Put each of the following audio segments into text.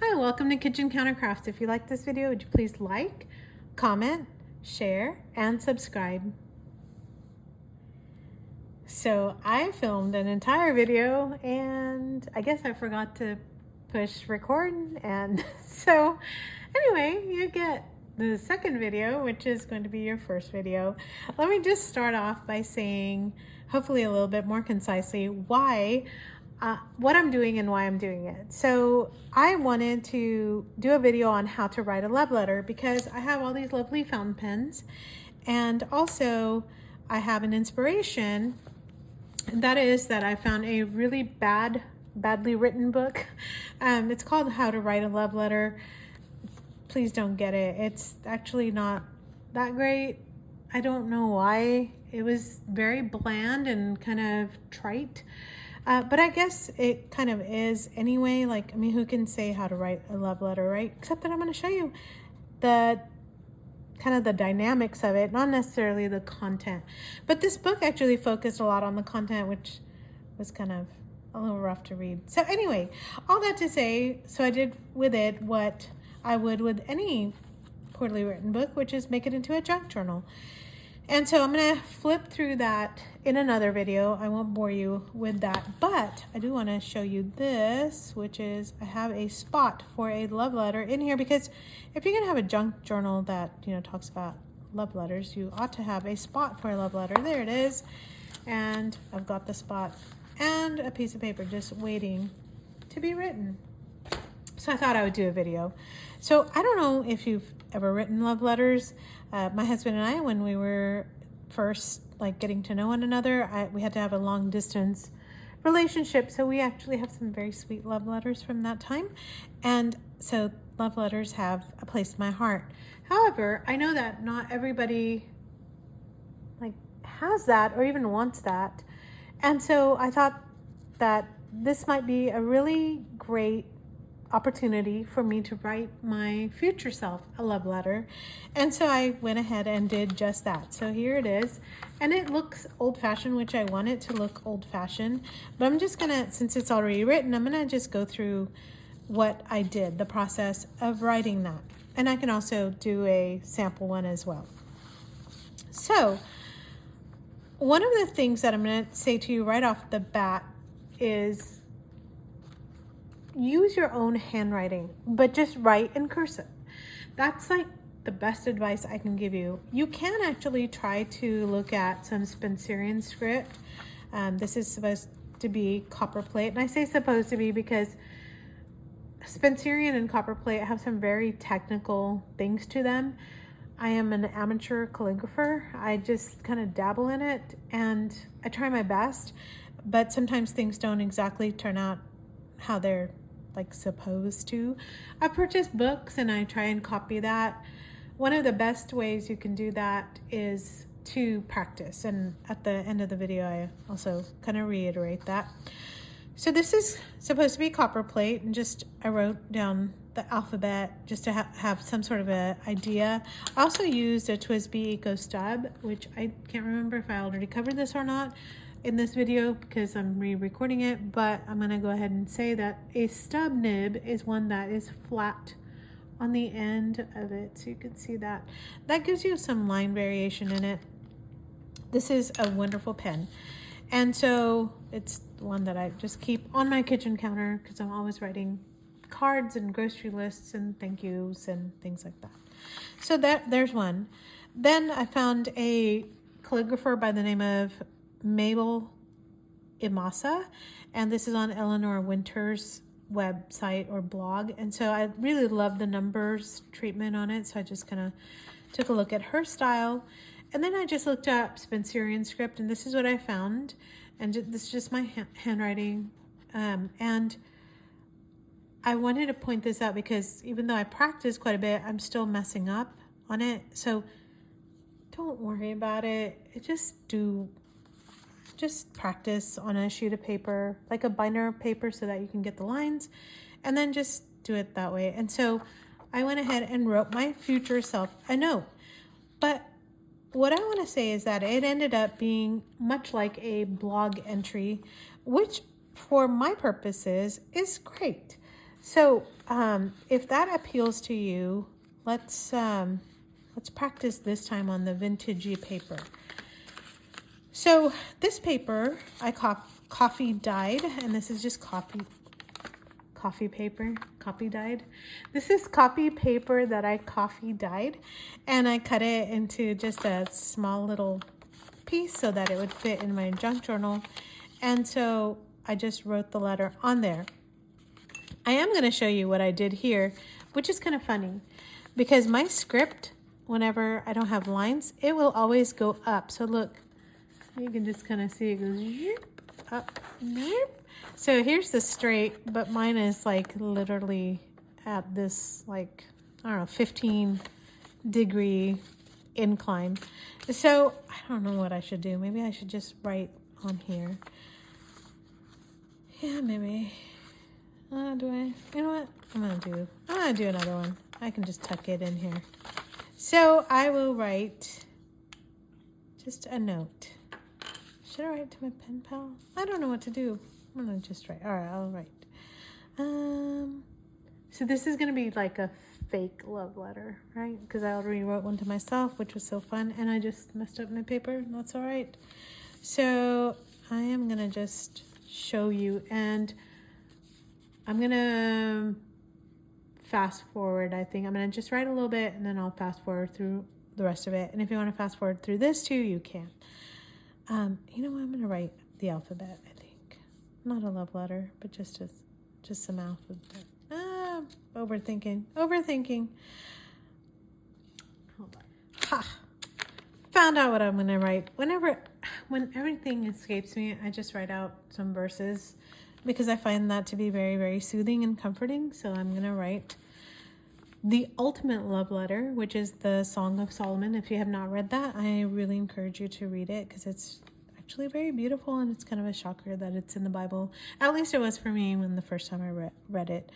Hi, welcome to Kitchen Counter Crafts. If you like this video, would you please like, comment, share, and subscribe. So I filmed an entire video and I guess I forgot to push record, and so anyway, you get the second video, which is going to be your first video. Let me just start off by saying, hopefully a little bit more concisely, why what I'm doing and why I'm doing it. So I wanted to do a video on how to write a love letter because I have all these lovely fountain pens, and also I have an inspiration, and that is that I found a really badly written book. It's called How to Write a Love Letter. Please don't get it. It's actually not that great. I don't know why. It was very bland and kind of trite. But I guess it kind of is anyway. Like, I mean, who can say how to write a love letter, right? Except that I'm going to show you the kind of the dynamics of it, not necessarily the content. But this book actually focused a lot on the content, which was kind of a little rough to read. So anyway, all that to say, so I did with it what I would with any poorly written book, which is make it into a junk journal. And so I'm going to flip through that in another video. I won't bore you with that, but I do want to show you this, which is I have a spot for a love letter in here, because if you're going to have a junk journal that, you know, talks about love letters, you ought to have a spot for a love letter. There it is. And I've got the spot and a piece of paper just waiting to be written. So I thought I would do a video. So I don't know if you've ever written love letters. My husband and I, when we were first like getting to know one another, we had to have a long distance relationship. So we actually have some very sweet love letters from that time. And so love letters have a place in my heart. However, I know that not everybody like has that or even wants that. And so I thought that this might be a really great opportunity for me to write my future self a love letter. And so I went ahead and did just that. So here it is, and it looks old-fashioned, which I want it to look old-fashioned, but I'm just gonna, since it's already written, I'm gonna just go through what I did, the process of writing that, and I can also do a sample one as well. So one of the things that I'm gonna say to you right off the bat is use your own handwriting, but just write in cursive. That's like the best advice I can give you. You can actually try to look at some Spencerian script. This is supposed to be copperplate, and I say supposed to be because Spencerian and copperplate have some very technical things to them. I am an amateur calligrapher. I just kind of dabble in it and I try my best, but sometimes things don't exactly turn out how they're like supposed to. I purchase books and I try and copy that. One of the best ways you can do that is to practice, and at the end of the video I also kind of reiterate that. So this is supposed to be copperplate, and just I wrote down the alphabet just to have some sort of an idea. I also used a TWSBI Eco Stub, which I can't remember if I already covered this or not in this video because I'm re-recording it, but I'm gonna go ahead and say that a stub nib is one that is flat on the end of it, so you can see that. That gives you some line variation in it. This is a wonderful pen, and so it's one that I just keep on my kitchen counter because I'm always writing cards and grocery lists and thank yous and things like that. So there's one. Then I found a calligrapher by the name of Mabel Imasa, and this is on Eleanor Winter's website or blog, and so I really love the numbers treatment on it, so I just kind of took a look at her style, and then I just looked up Spencerian script, and this is what I found, and this is just my handwriting, and I wanted to point this out because even though I practice quite a bit, I'm still messing up on it, so don't worry about it. Just practice on a sheet of paper, like a binder paper, so that you can get the lines, and then just do it that way. And so I went ahead and wrote my future self a note. But what I want to say is that it ended up being much like a blog entry, which for my purposes is great. So if that appeals to you, let's practice this time on the vintagey paper. So this paper I coffee dyed, and this is just coffee paper, copy dyed. This is copy paper that I coffee dyed, and I cut it into just a small little piece so that it would fit in my junk journal. And so I just wrote the letter on there. I am going to show you what I did here, which is kind of funny because my script, whenever I don't have lines, it will always go up. So look, you can just kind of see it goes up. So here's the straight, but mine is like literally at this, like, I don't know, 15-degree incline. So I don't know what I should do. Maybe I should just write on here. Yeah, maybe. You know what? I'm gonna do another one. I can just tuck it in here. So I will write just a note. Should I write to my pen pal? I don't know what to do. I'm gonna just write. All right, I'll write. So this is gonna be like a fake love letter, right? Because I already wrote one to myself, which was so fun, and I just messed up my paper. That's all right. So I am gonna just show you, and I'm gonna fast forward. I think I'm gonna just write a little bit, and then I'll fast forward through the rest of it. And if you want to fast forward through this too, you can. You know what? I'm gonna write the alphabet. I think not a love letter, but just some alphabet. Overthinking. Hold on. Ha! Found out what I'm gonna write. When everything escapes me, I just write out some verses because I find that to be very, very soothing and comforting. So I'm gonna write the ultimate love letter, which is the Song of Solomon. If you have not read that, I really encourage you to read it because it's actually very beautiful, and it's kind of a shocker that it's in the Bible. At least it was for me when the first time I read it.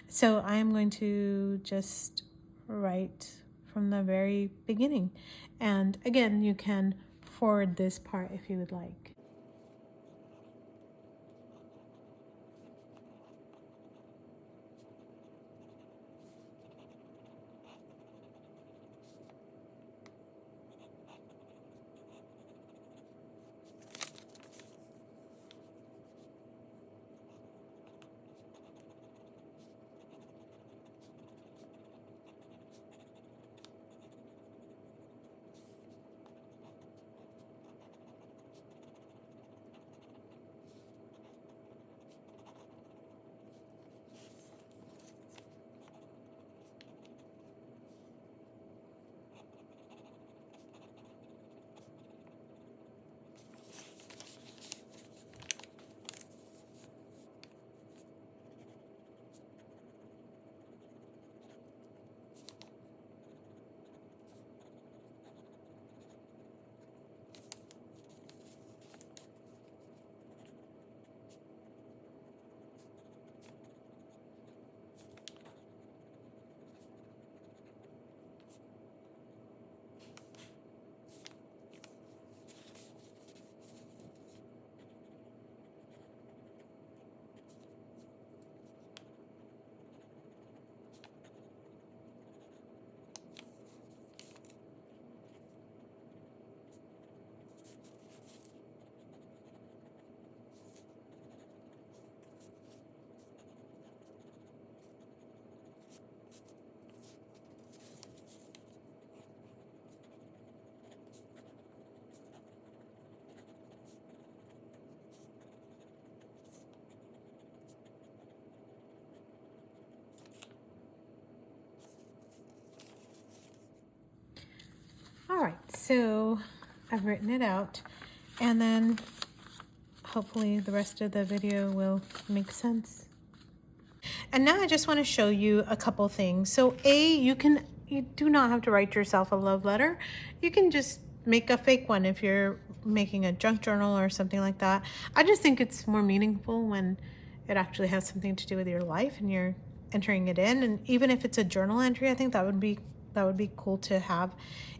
So I am going to just write from the very beginning. And again, you can forward this part if you would like. All right, so I've written it out, and then hopefully the rest of the video will make sense. And now I just want to show you a couple things. So you do not have to write yourself a love letter. You can just make a fake one if you're making a junk journal or something like that. I just think it's more meaningful when it actually has something to do with your life and you're entering it in. And even if it's a journal entry, I think that would be cool to have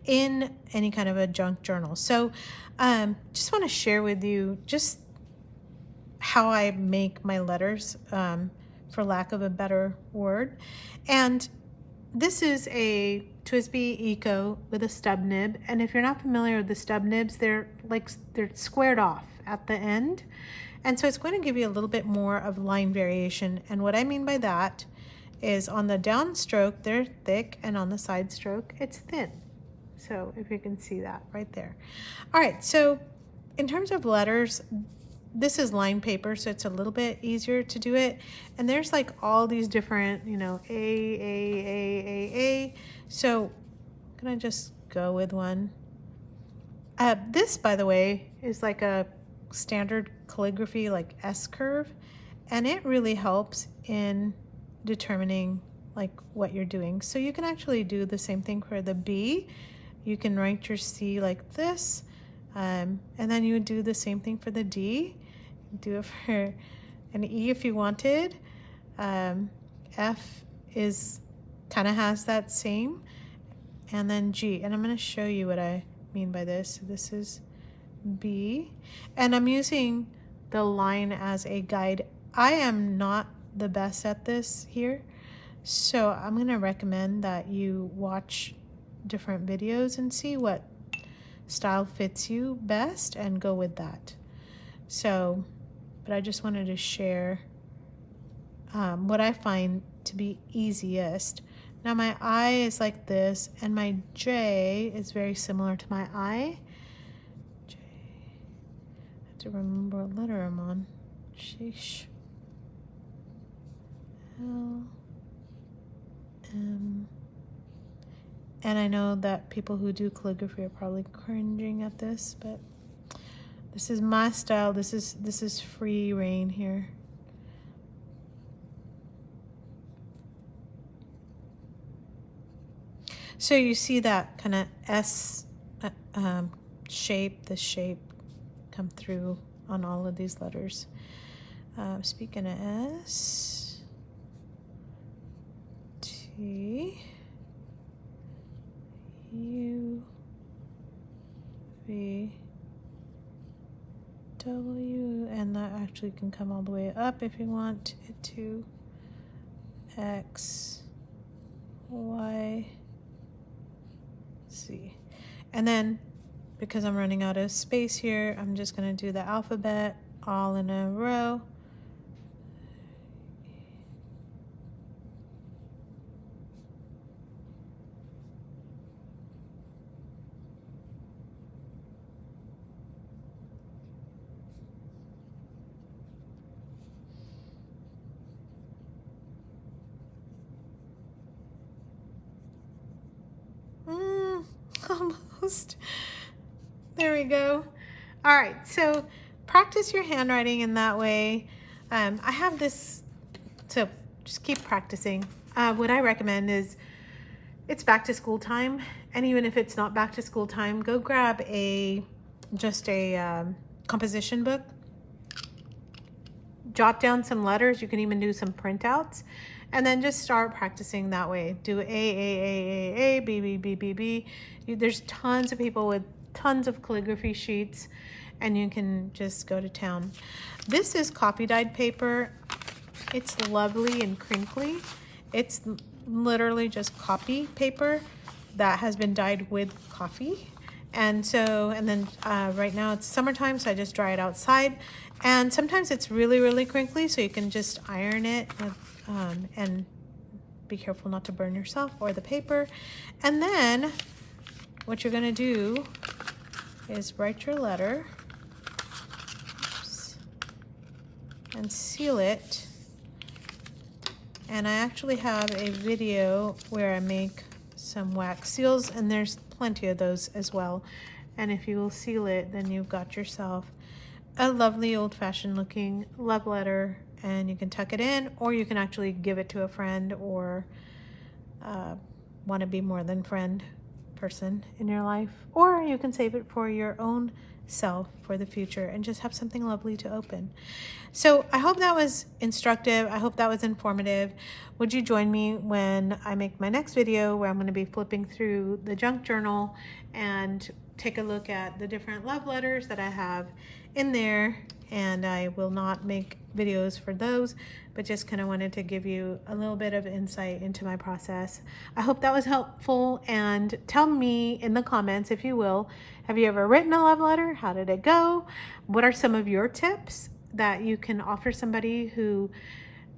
in any kind of a junk journal. So just want to share with you just how I make my letters for lack of a better word. And this is a TWSBI Eco with a stub nib. And if you're not familiar with the stub nibs, they're squared off at the end. And so it's going to give you a little bit more of line variation. And what I mean by that is on the downstroke, they're thick, and on the side stroke, it's thin. So if you can see that right there. All right, so in terms of letters, this is lined paper, so it's a little bit easier to do it. And there's like all these different, you know, A. So I'm gonna just go with one. This, by the way, is like a standard calligraphy, like S curve, and it really helps in determining like what you're doing. So you can actually do the same thing for the B. You can write your C like this, and then you would do the same thing for the D. Do it for an E if you wanted. F is kind of has that same, and then G. And I'm going to show you what I mean by this. This is B, and I'm using the line as a guide. I am not the best at this here, so I'm going to recommend that you watch different videos and see what style fits you best and go with that. So, but I just wanted to share what I find to be easiest. Now my I is like this, and my J is very similar to my I. J. I have to remember what letter I'm on. Sheesh. L, M. And I know that people who do calligraphy are probably cringing at this, but this is my style. This is free reign here. So you see that kind of S shape, the shape come through on all of these letters. Speaking of S, T, U, V, W, and that actually can come all the way up if you want it to. X, Y, Z. And then, because I'm running out of space here, I'm just going to do the alphabet all in a row. Almost. There we go. All right, so practice your handwriting in that way. I have this, so just keep practicing. What I recommend is, it's back to school time, and even if it's not back to school time, go grab just a composition book. Jot down some letters. You can even do some printouts, and then just start practicing that way. Do A, B, B, B, B, B. There's tons of people with tons of calligraphy sheets, and you can just go to town. This is copy dyed paper. It's lovely and crinkly. It's literally just copy paper that has been dyed with coffee. And then right now it's summertime, so I just dry it outside. And sometimes it's really, really crinkly, so you can just iron it and be careful not to burn yourself or the paper. And then what you're gonna do is write your letter and seal it. And I actually have a video where I make some wax seals, and there's plenty of those as well. And if you will seal it, then you've got yourself a lovely old-fashioned looking love letter, and you can tuck it in, or you can actually give it to a friend, or want to be more than friend person in your life, or you can save it for your own self for the future and just have something lovely to open. So I hope that was instructive. I hope that was informative. Would you join me when I make my next video, where I'm going to be flipping through the junk journal and take a look at the different love letters that I have in there, and I will not make videos for those, but just kind of wanted to give you a little bit of insight into my process. I hope that was helpful, and tell me in the comments, if you will, have you ever written a love letter? How did it go? What are some of your tips that you can offer somebody who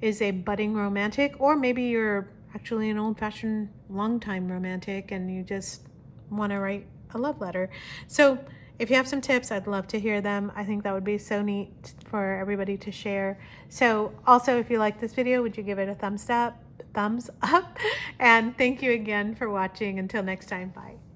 is a budding romantic, or maybe you're actually an old-fashioned long-time romantic and you just want to write a love letter? So if you have some tips, I'd love to hear them. I think that would be so neat for everybody to share. So also, if you like this video, would you give it a thumbs up? And thank you again for watching. Until next time, bye.